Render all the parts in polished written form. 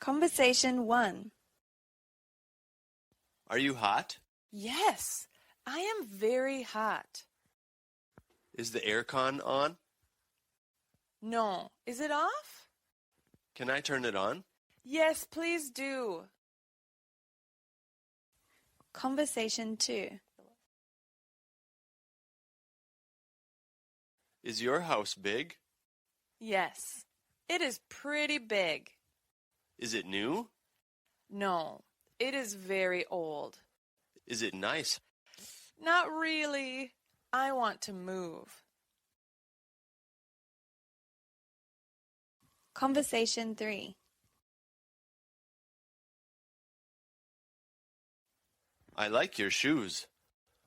Conversation 1. Are you hot? Yes, I am very hot. Is the aircon on? No, is it off? Can I turn it on? Yes, please do. Conversation 2. Is your house big? Yes, it is pretty big. Is it new? No, it is very old. Is it nice? Not really. I want to move. Conversation 3. I like your shoes.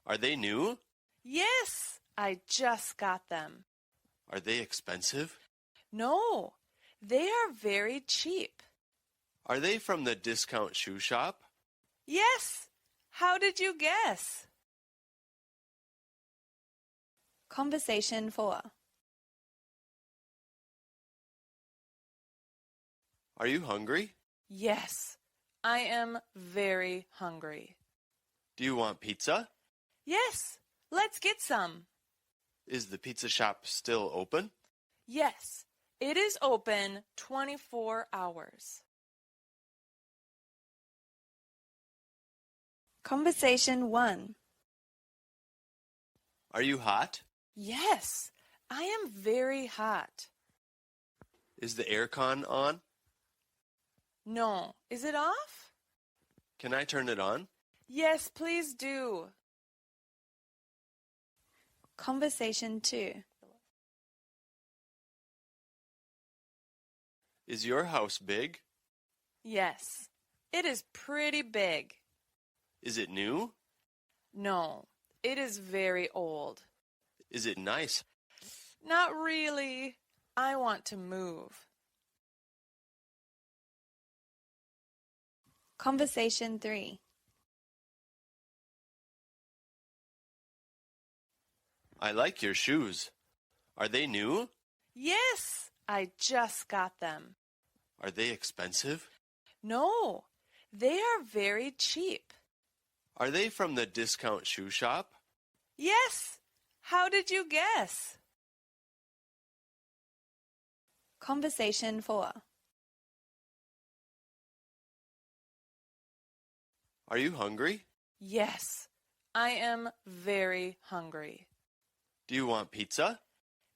Are they new? Yes, I just got them. Are they expensive? No, they are very cheap. Are they from the discount shoe shop? Yes, how did you guess? Conversation 4. Are you hungry? Yes, I am very hungry. Do you want pizza? Yes, let's get some. Is the pizza shop still open? Yes, it is open 24 hours. Conversation 1. Are you hot? Yes, I am very hot. Is the aircon on? No, is it off? Can I turn it on? Yes, please do. Conversation 2. Is your house big? Yes, it is pretty big. Is it new? No, it is very old. Is it nice? Not really. I want to move. Conversation 3. I like your shoes. Are they new? Yes, I just got them. Are they expensive? No, they are very cheap. Are they from the discount shoe shop? Yes, how did you guess? Conversation 4. Are you hungry? Yes, I am very hungry. Do you want pizza?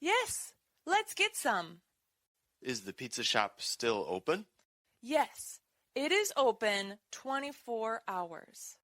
Yes, let's get some. Is the pizza shop still open? Yes, it is open 24 hours.